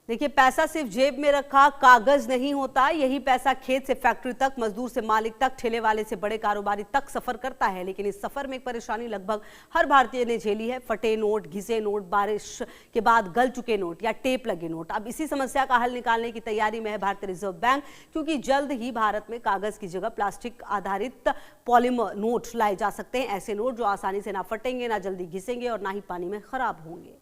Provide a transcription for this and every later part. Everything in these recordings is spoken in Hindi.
देखिए, पैसा सिर्फ जेब में रखा कागज नहीं होता। यही पैसा खेत से फैक्ट्री तक, मजदूर से मालिक तक, ठेले वाले से बड़े कारोबारी तक सफर करता है। लेकिन इस सफर में एक परेशानी लगभग हर भारतीय ने झेली है। फटे नोट, घिसे नोट, बारिश के बाद गल चुके नोट या टेप लगे नोट। अब इसी समस्या का हल निकालने की तैयारी में है भारतीय रिजर्व बैंक, क्योंकि जल्द ही भारत में कागज की जगह प्लास्टिक आधारित पॉलीमर नोट लाए जा सकते हैं। ऐसे नोट जो आसानी से ना फटेंगे, ना जल्दी घिसेंगे और ना ही पानी में खराब होंगे।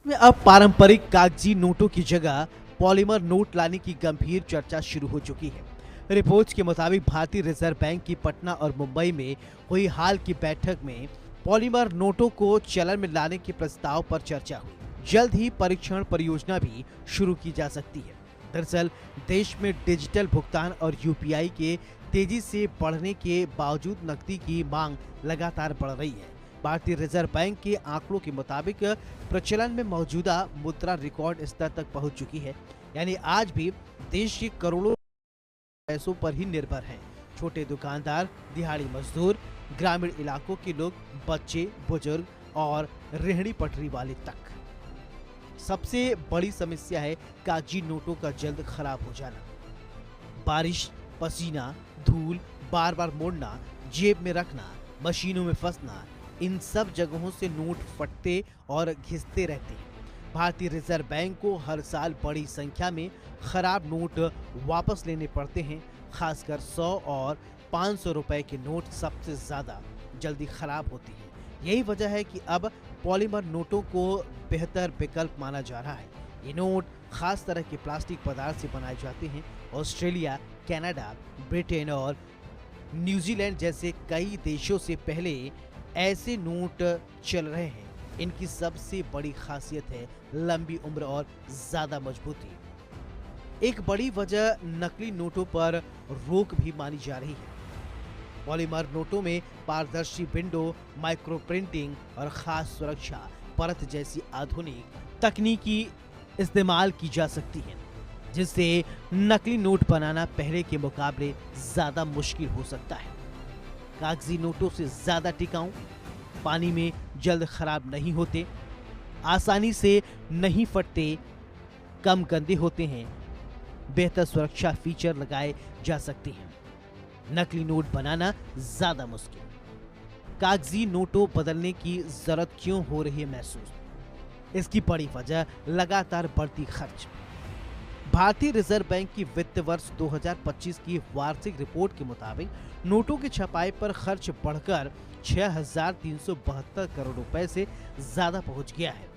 में अब पारंपरिक कागजी नोटों की जगह पॉलीमर नोट लाने की गंभीर चर्चा शुरू हो चुकी है। रिपोर्ट्स के मुताबिक भारतीय रिजर्व बैंक की पटना और मुंबई में हुई हाल की बैठक में पॉलीमर नोटों को चलन में लाने के प्रस्ताव पर चर्चा हुई। जल्द ही परीक्षण परियोजना भी शुरू की जा सकती है। दरअसल देश में डिजिटल भुगतान और यूपीआई के तेजी से बढ़ने के बावजूद नकदी की मांग लगातार बढ़ रही है। भारतीय रिजर्व बैंक के आंकड़ों के मुताबिक प्रचलन में मौजूदा मुद्रा रिकॉर्ड स्तर तक पहुंच चुकी है। यानी आज भी देश के करोड़ों पैसों पर ही निर्भर हैं। छोटे दुकानदार, दिहाड़ी मजदूर, ग्रामीण इलाकों के लोग, बच्चे, बुजुर्ग और रेहड़ी पटरी वाले तक। सबसे बड़ी समस्या है कागजी नोटों का जल्द खराब हो जाना। बारिश, पसीना, धूल, बार बार मोड़ना, जेब में रखना, मशीनों में फंसना, इन सब जगहों से नोट फटते और घिसते रहते हैं। भारतीय रिजर्व बैंक को हर साल बड़ी संख्या में खराब नोट वापस लेने पड़ते हैं। खासकर 100 और 500 रुपए के नोट सबसे ज्यादा जल्दी खराब होती हैं। यही वजह है कि अब पॉलीमर नोटों को बेहतर विकल्प माना जा रहा है। ये नोट खास तरह के प्लास्टिक पदार्थ से बनाए जाते हैं। ऑस्ट्रेलिया, कनाडा, ब्रिटेन और न्यूजीलैंड जैसे कई देशों से पहले ऐसे नोट चल रहे हैं। इनकी सबसे बड़ी खासियत है लंबी उम्र और ज्यादा मजबूती। एक बड़ी वजह नकली नोटों पर रोक भी मानी जा रही है। पॉलीमर नोटों में पारदर्शी विंडो, माइक्रो प्रिंटिंग और खास सुरक्षा परत जैसी आधुनिक तकनीकी इस्तेमाल की जा सकती है, जिससे नकली नोट बनाना पहले के मुकाबले ज्यादा मुश्किल हो सकता है। कागजी नोटों से ज्यादा टिकाऊ, पानी में जल्द खराब नहीं होते, आसानी से नहीं फटते, कम गंदे होते हैं, बेहतर सुरक्षा फीचर लगाए जा सकते हैं। नकली नोट बनाना ज्यादा मुश्किल। कागजी नोटों बदलने की जरूरत क्यों हो रही है महसूस? इसकी बड़ी वजह लगातार बढ़ती खर्च। भारतीय रिजर्व बैंक की वित्त वर्ष 2025 की वार्षिक रिपोर्ट के मुताबिक नोटों की छपाई पर खर्च बढ़कर 6,372 करोड़ रुपए से ज्यादा पहुंच गया है।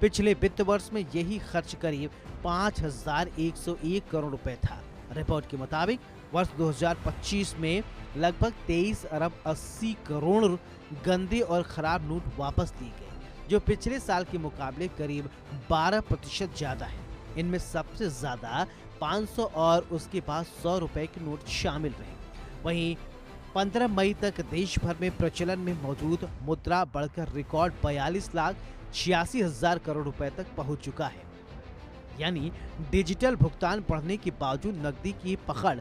पिछले वित्त वर्ष में यही खर्च करीब 5,101 करोड़ रुपए था। रिपोर्ट के मुताबिक वर्ष 2025 में लगभग 23 अरब 80 करोड़ गंदे और खराब नोट वापस लिए गए, जो पिछले साल के मुकाबले करीब 12% ज्यादा है। इनमें सबसे ज्यादा 500 और उसके बाद 100 रुपए के नोट शामिल रहे। वहीं 15 मई तक देश भर में प्रचलन में मौजूद मुद्रा बढ़कर रिकॉर्ड 42,86,000 करोड़ रुपए तक पहुंच चुका है। यानी डिजिटल भुगतान बढ़ने के बावजूद नकदी की पकड़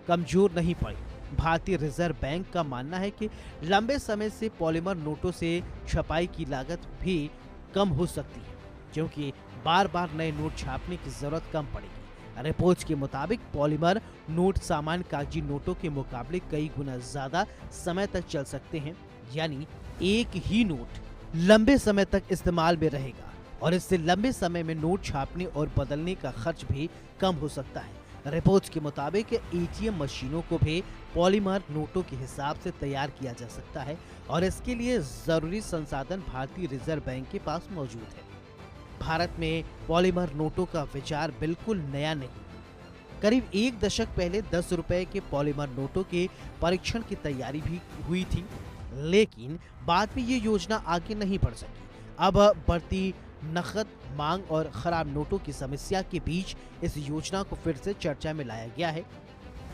कमजोर नहीं पड़ी। भारतीय रिजर्व बैंक का मानना है कि लंबे समय से पॉलीमर नोटों से छपाई की लागत भी कम हो सकती है, क्योंकि बार बार नए नोट छापने की जरूरत कम पड़ेगी। रिपोर्ट्स के मुताबिक पॉलीमर नोट सामान्य कागजी नोटों के मुकाबले कई गुना ज्यादा समय तक चल सकते हैं। यानी एक ही नोट लंबे समय तक इस्तेमाल में रहेगा और इससे लंबे समय में नोट छापने और बदलने का खर्च भी कम हो सकता है। रिपोर्ट्स के मुताबिक एटीएम मशीनों को भी पॉलीमर नोटों के हिसाब से तैयार किया जा सकता है और इसके लिए जरूरी संसाधन भारतीय रिजर्व बैंक के पास मौजूद है। भारत में पॉलीमर नोटों का विचार बिल्कुल नया नहीं। करीब एक दशक पहले 10 रुपए के पॉलीमर नोटों के परीक्षण की तैयारी भी हुई थी, लेकिन बाद में ये योजना आगे नहीं बढ़ सकी। अब बढ़ती नकद मांग और खराब नोटों की समस्या के बीच इस योजना को फिर से चर्चा में लाया गया है।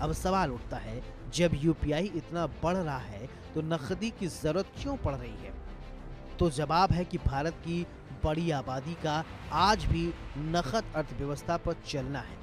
अब सवाल उठता है, जब यूपीआई इतना बढ़ रहा है तो नकदी की जरूरत क्यों पड़ रही है? तो जवाब है कि भारत की बड़ी आबादी का आज भी नकद अर्थव्यवस्था पर चलना है।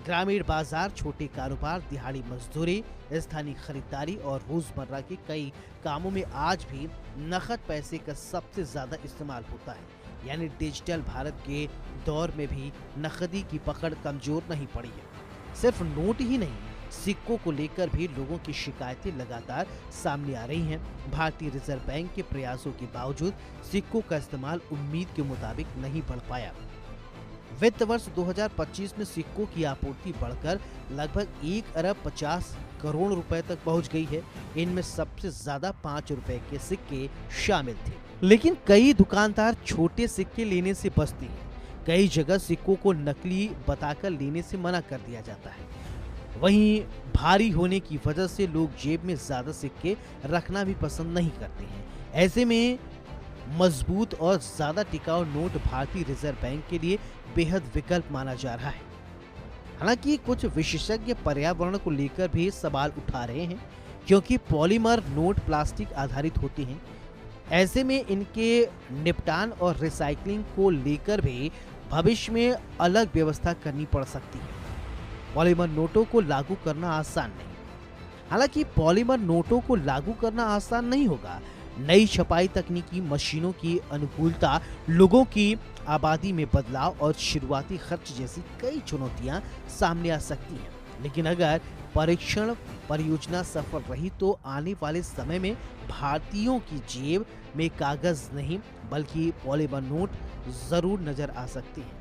ग्रामीण बाजार, छोटे कारोबार, दिहाड़ी मजदूरी, स्थानीय खरीदारी और रोजमर्रा के कई कामों में आज भी नकद पैसे का सबसे ज्यादा इस्तेमाल होता है। यानी डिजिटल भारत के दौर में भी नकदी की पकड़ कमजोर नहीं पड़ी है। सिर्फ नोट ही नहीं, सिक्कों को लेकर भी लोगों की शिकायतें लगातार सामने आ रही हैं। भारतीय रिजर्व बैंक के प्रयासों के बावजूद सिक्कों का इस्तेमाल उम्मीद के मुताबिक नहीं बढ़ पाया। वित्त वर्ष 2025 में सिक्कों की आपूर्ति बढ़कर लगभग 1 अरब 50 करोड़ रुपए तक पहुंच गई है। इनमें सबसे ज्यादा 5 रुपए के सिक्के शामिल थे, लेकिन कई दुकानदार छोटे सिक्के लेने से बचते हैं। कई जगह सिक्कों को नकली बताकर लेने से मना कर दिया जाता है। वहीं भारी होने की वजह से लोग जेब में ज्यादा सिक्के रखना भी पसंद नहीं करते हैं। ऐसे में मजबूत और ज्यादा टिकाऊ नोट भारतीय रिजर्व बैंक के लिए बेहद विकल्प माना जा रहा है। हालांकि कुछ विशेषज्ञ पर्यावरण को लेकर भी सवाल उठा रहे हैं, क्योंकि पॉलीमर नोट प्लास्टिक आधारित होते हैं। ऐसे में इनके निपटान और रिसाइकलिंग को लेकर भी भविष्य में अलग व्यवस्था करनी पड़ सकती है। पॉलीमर नोटों को लागू करना आसान नहीं। हालांकि पॉलीमर नोटों को लागू करना आसान नहीं होगा। नई छपाई तकनीकी, मशीनों की अनुकूलता, लोगों की आबादी में बदलाव और शुरुआती खर्च जैसी कई चुनौतियां सामने आ सकती हैं। लेकिन अगर परीक्षण परियोजना सफल रही तो आने वाले समय में भारतीयों की जेब में कागज नहीं बल्कि पॉलीमर नोट जरूर नजर आ सकते हैं।